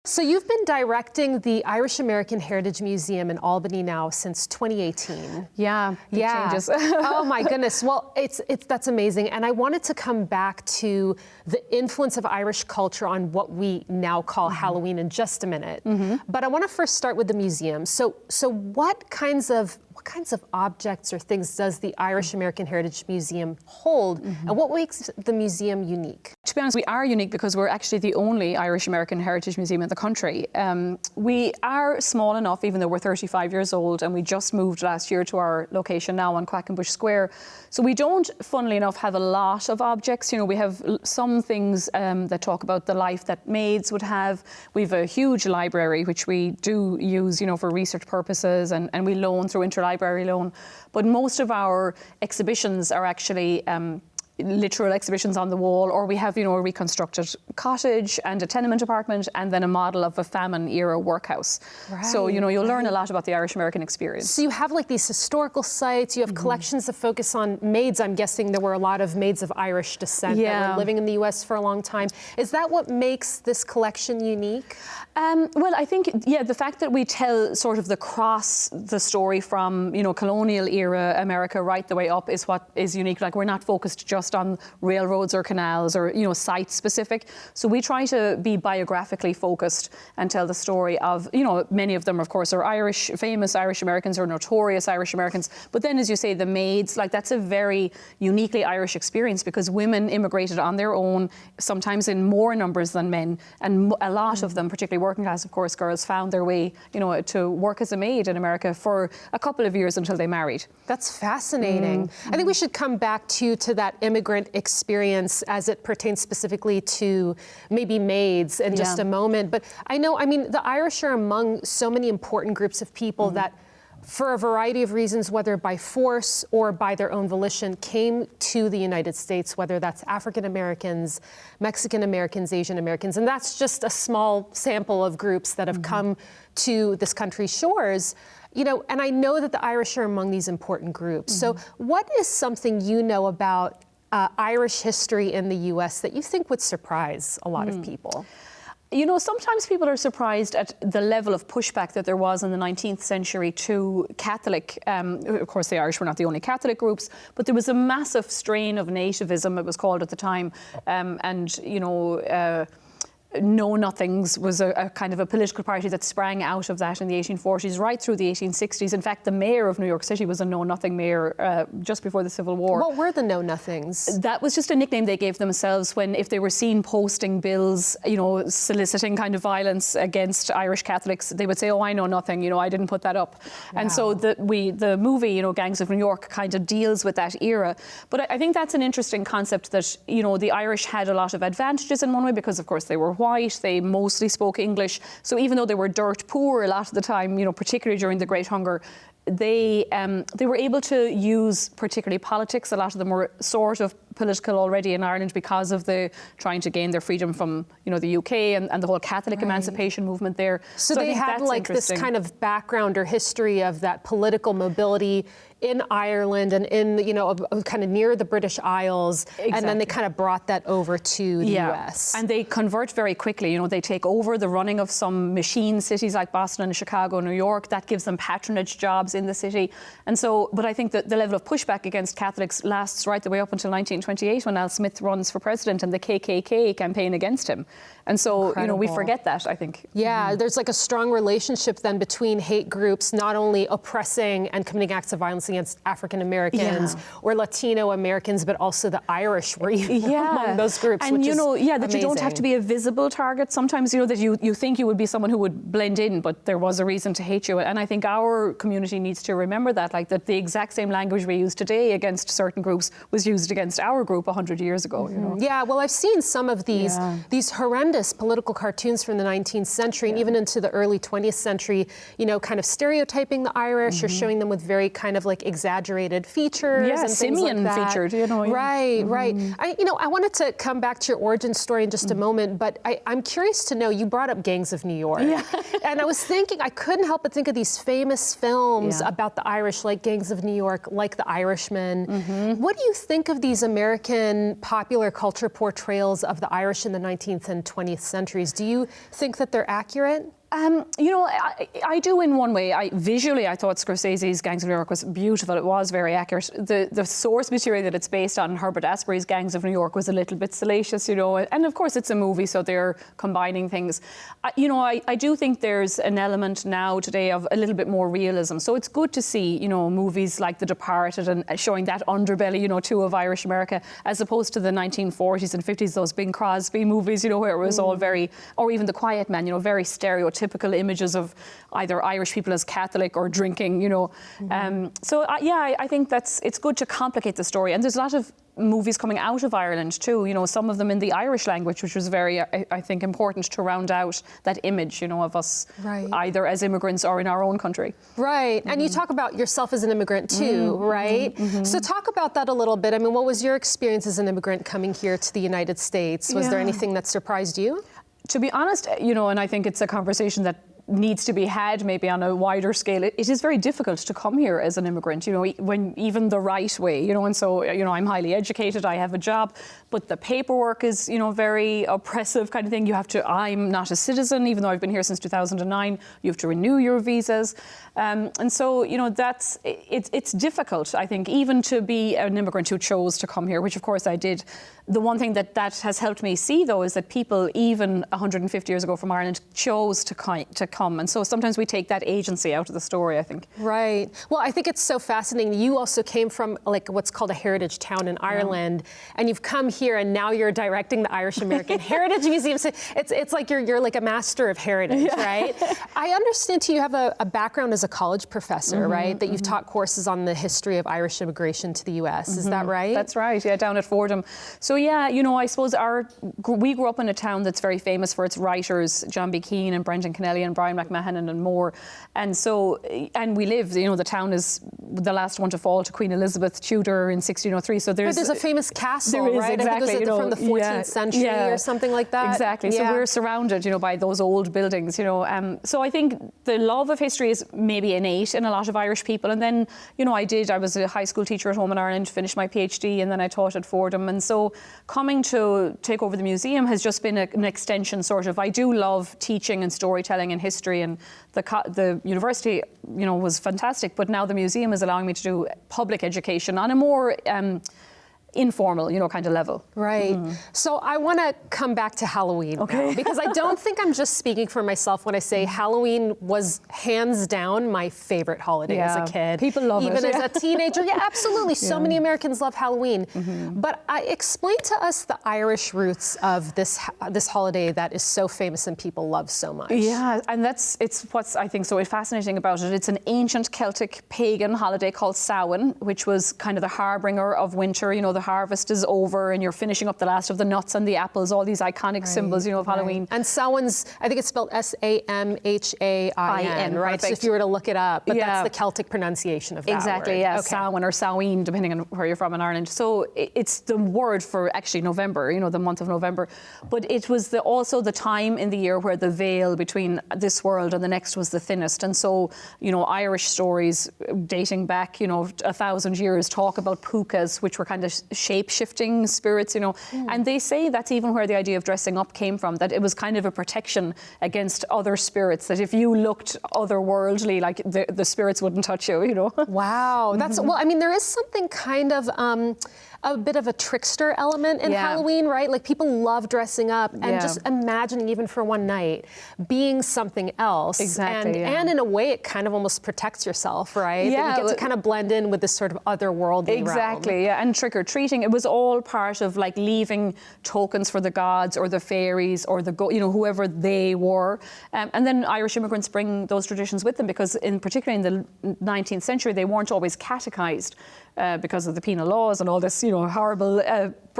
So you've been directing the Irish American Heritage Museum in Albany now since 2018. Yeah, changes. Oh my goodness. Well, that's amazing. And I wanted to come back to the influence of Irish culture on what we now call Halloween in just a minute. But I want to first start with the museum. So what kinds of objects or things does the Irish American Heritage Museum hold, and what makes the museum unique? To be honest, we are unique because we're actually the only Irish American Heritage Museum in the country. We are small enough, even though we're 35 years old, and we just moved last year to our location now on Quackenbush Square. So we don't, funnily enough, have a lot of objects. You know, we have some things that talk about the life that maids would have. We have a huge library, which we do use, you know, for research purposes, and we loan through interlibrary loan. But most of our exhibitions are actually literal exhibitions on the wall, or we have, you know, a reconstructed cottage and a tenement apartment and then a model of a famine era workhouse. Right, so, you know, you'll learn a lot about the Irish American experience. So you have like these historical sites, you have collections that focus on maids. I'm guessing there were a lot of maids of Irish descent that were living in the US for a long time. Is that what makes this collection unique? Well, I think, the fact that we tell sort of the story from, you know, colonial era America right the way up is what is unique. Like, we're not focused just on railroads or canals or, you know, site specific. So we try to be biographically focused and tell the story of, you know, many of them, of course, are Irish, famous Irish Americans or notorious Irish Americans. But then, as you say, the maids, like, that's a very uniquely Irish experience because women immigrated on their own, sometimes in more numbers than men. And a lot of them, particularly working class, of course, girls, found their way, you know, to work as a maid in America for a couple of years until they married. That's fascinating. I think we should come back to that immigrant experience as it pertains specifically to maybe maids in just a moment. But I mean, the Irish are among so many important groups of people that, for a variety of reasons, whether by force or by their own volition, came to the United States, whether that's African Americans, Mexican Americans, Asian Americans, and that's just a small sample of groups that have come to this country's shores. You know, and I know that the Irish are among these important groups. So what is something you know about Irish history in the US that you think would surprise a lot of people? You know, sometimes people are surprised at the level of pushback that there was in the 19th century to Catholic. Of course, the Irish were not the only Catholic groups, but there was a massive strain of nativism, it was called at the time. And, you know, Know Nothings was a kind of a political party that sprang out of that in the 1840s, right through the 1860s. In fact, the mayor of New York City was a Know Nothing mayor just before the Civil War. What were the Know Nothings? That was just a nickname they gave themselves when, if they were seen posting bills, you know, soliciting kind of violence against Irish Catholics, they would say, "Oh, I know nothing, you know, I didn't put that up." Wow. And so the movie, you know, Gangs of New York, kind of deals with that era. But I think that's an interesting concept that, you know, the Irish had a lot of advantages in one way because, of course, they were white, they mostly spoke English. So even though they were dirt poor a lot of the time, you know, particularly during the Great Hunger, they were able to use particularly politics. A lot of them were sort of political already in Ireland because of the trying to gain their freedom from, you know, the UK and the whole Catholic emancipation movement there. So they had like this kind of background or history of that political mobility in Ireland and in, you know, kind of near the British Isles. Exactly. And then they kind of brought that over to the US. And they convert very quickly. You know, they take over the running of some machine cities like Boston and Chicago, New York. That gives them patronage jobs in the city. And so, but I think that the level of pushback against Catholics lasts right the way up until 1928 when Al Smith runs for president and the KKK campaign against him. And so, incredible. You know, we forget that, I think. Yeah, there's like a strong relationship then between hate groups not only oppressing and committing acts of violence against African Americans or Latino Americans, but also the Irish were among those groups. And, you know, that amazing. You don't have to be a visible target. Sometimes, you know, that you think you would be someone who would blend in, but there was a reason to hate you. And I think our community needs to remember that, like, that the exact same language we use today against certain groups was used against our group 100 years ago, you know. Yeah, well, I've seen some of these horrendous political cartoons from the 19th century and even into the early 20th century, you know, kind of stereotyping the Irish or showing them with very kind of like exaggerated features and things Simeon like that. featured, you know. Right. I wanted to come back to your origin story in just a moment, but I'm curious to know, you brought up Gangs of New York. And I was thinking, I couldn't help but think of these famous films movies about the Irish, like Gangs of New York, like The Irishman. What do you think of these American popular culture portrayals of the Irish in the 19th and 20th centuries? Do you think that they're accurate? You know, I do in one way. Visually, I thought Scorsese's Gangs of New York was beautiful. It was very accurate. The source material that it's based on, Herbert Asbury's Gangs of New York, was a little bit salacious, you know. And of course, it's a movie, so they're combining things. You know, I do think there's an element now today of a little bit more realism. So it's good to see, you know, movies like The Departed and showing that underbelly, you know, too, of Irish America, as opposed to the 1940s and 50s, those Bing Crosby movies, you know, where it was all very, or even The Quiet Man, you know, very stereotypical images of either Irish people as Catholic or drinking, you know. I think it's good to complicate the story. And there's a lot of movies coming out of Ireland too, you know, some of them in the Irish language, which was very, I think, important to round out that image, you know, of us either as immigrants or in our own country. Right. And you talk about yourself as an immigrant too, right? So talk about that a little bit. I mean, what was your experience as an immigrant coming here to the United States? Was there anything that surprised you? To be honest, you know, and I think it's a conversation that needs to be had maybe on a wider scale. It is very difficult to come here as an immigrant, you know, when even the right way, you know, and so, you know, I'm highly educated, I have a job, but the paperwork is, you know, very oppressive kind of thing. I'm not a citizen, even though I've been here since 2009, you have to renew your visas. And so, you know, it's difficult, I think, even to be an immigrant who chose to come here, which of course I did. The one thing that has helped me see, though, is that people, even 150 years ago from Ireland, chose to come. And so sometimes we take that agency out of the story, I think. Right. Well, I think it's so fascinating. You also came from like what's called a heritage town in Ireland, and you've come here, and now you're directing the Irish American Heritage Museum. So it's like you're like a master of heritage, right? I understand too, you have a background as a college professor, right? That you've taught courses on the history of Irish immigration to the U.S. Is that right? That's right. Yeah, down at Fordham. So yeah, you know, I suppose we grew up in a town that's very famous for its writers, John B. Keane and Brendan Kennelly and Brian McMahon and more. And so, and we live, you know, the town is the last one to fall to Queen Elizabeth Tudor in 1603. So there's a famous castle, there is, right? Exactly, I think it was from the 14th century or something like that. Exactly. So we're surrounded, you know, by those old buildings, you know. So I think the love of history is maybe innate in a lot of Irish people. And then, you know, I was a high school teacher at home in Ireland, finished my PhD, and then I taught at Fordham. And so coming to take over the museum has just been an extension, sort of. I do love teaching and storytelling and history, and the university, you know, was fantastic. But now the museum is allowing me to do public education on a more informal, you know, kind of level. Right. So I want to come back to Halloween now, because I don't think I'm just speaking for myself when I say Halloween was hands down my favorite holiday as a kid. People love it. Even as a teenager. Yeah, absolutely. So many Americans love Halloween. But explain to us the Irish roots of this holiday that is so famous and people love so much. Yeah, and it's what's I think so fascinating about it. It's an ancient Celtic pagan holiday called Samhain, which was kind of the harbinger of winter. You know, the harvest is over and you're finishing up the last of the nuts and the apples, all these iconic symbols, you know, of Halloween. And Samhain's, I think it's spelled Samhain, right? So if you were to look it up, but that's the Celtic pronunciation of that exactly, word. Yeah, Samhain or Samhain, depending on where you're from in Ireland. So it's the word for actually November, you know, the month of November. But it was also the time in the year where the veil between this world and the next was the thinnest. And so, you know, Irish stories dating back, you know, 1,000 years talk about pukas, which were kind of shape-shifting spirits, you know. And they say that's even where the idea of dressing up came from, that it was kind of a protection against other spirits, that if you looked otherworldly, like the spirits wouldn't touch you, you know. Wow. That's, well, I mean, there is something kind of a bit of a trickster element in Halloween, right? Like people love dressing up and just imagining, even for one night, being something else. Exactly. And in a way, it kind of almost protects yourself, right? Yeah. That you get to kind of blend in with this sort of otherworldly Exactly, realm. Yeah. And trick-or-treating, it was all part of like leaving tokens for the gods or the fairies or you know, whoever they were. And then Irish immigrants bring those traditions with them because particularly in the 19th century, they weren't always catechized. because of the penal laws and all this, you know, horrible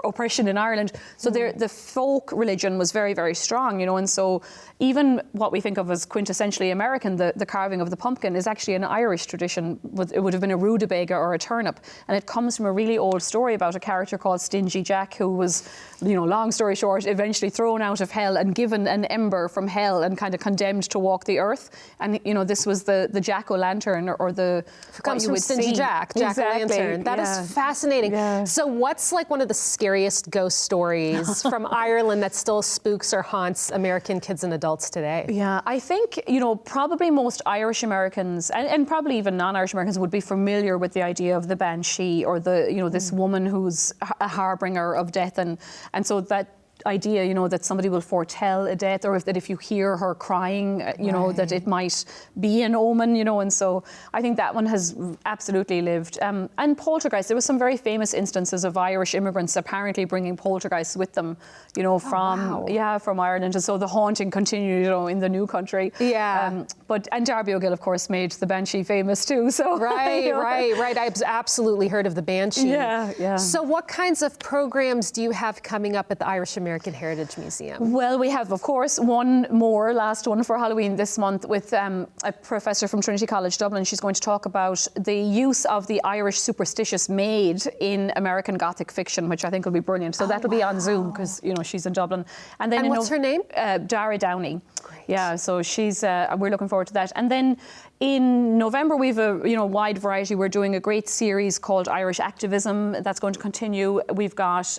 oppression in Ireland. So the folk religion was very, very strong, you know, and so even what we think of as quintessentially American, the carving of the pumpkin, is actually an Irish tradition. It would have been a rutabaga or a turnip, and it comes from a really old story about a character called Stingy Jack, who was, you know, long story short, eventually thrown out of hell and given an ember from hell and kind of condemned to walk the earth. And, you know, this was the jack-o'-lantern, or the it comes from Stingy Jack, jack-o'-lantern. That is fascinating. Yeah. So what's like one of the scariest ghost stories from Ireland that still spooks or haunts American kids and adults today? Yeah, I think, you know, probably most Irish Americans and probably even non-Irish Americans would be familiar with the idea of the banshee, or the, you know, this woman who's a harbinger of death, and so that idea, you know, that somebody will foretell a death, or if you hear her crying, you know, that it might be an omen, you know, and so I think that one has absolutely lived. And poltergeist, there was some very famous instances of Irish immigrants apparently bringing poltergeists with them, you know, from Ireland, and so the haunting continued, you know, in the new country. Yeah. And Darby O'Gill, of course, made the banshee famous too. So right, you know. right. I've absolutely heard of the banshee. Yeah. So what kinds of programs do you have coming up at the Irish American Heritage Museum? Well, we have, of course, last one for Halloween this month, with a professor from Trinity College Dublin. She's going to talk about the use of the Irish superstitious maid in American Gothic fiction, which I think will be brilliant. So that'll be on Zoom, because, you know, she's in Dublin. And then what's her name? Dara Downey. Great. Yeah, so she's. We're looking forward to that. And then in November, we've a wide variety. We're doing a great series called Irish Activism that's going to continue. We've got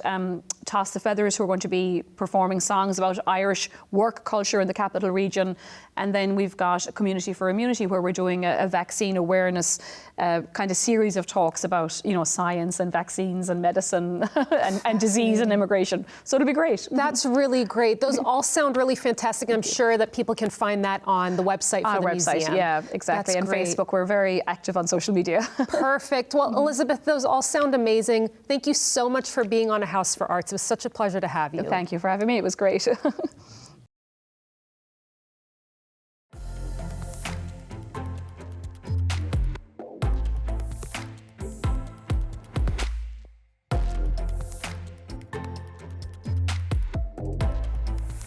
Toss the Feathers, who are going to be performing songs about Irish work culture in the capital region. And then we've got Community for Immunity, where we're doing a vaccine awareness kind of series of talks about, you know, science and vaccines and medicine and disease and immigration. So it'll be great. That's really great. Those all sound really fantastic. I'm sure that people can find that on the website for the museum. Yeah, exactly. That's and great. Facebook, we're very active on social media. Perfect. Well, Elizabeth, those all sound amazing. Thank you so much for being on A House for Arts. It was such a pleasure to have you. Thank you for having me. It was great.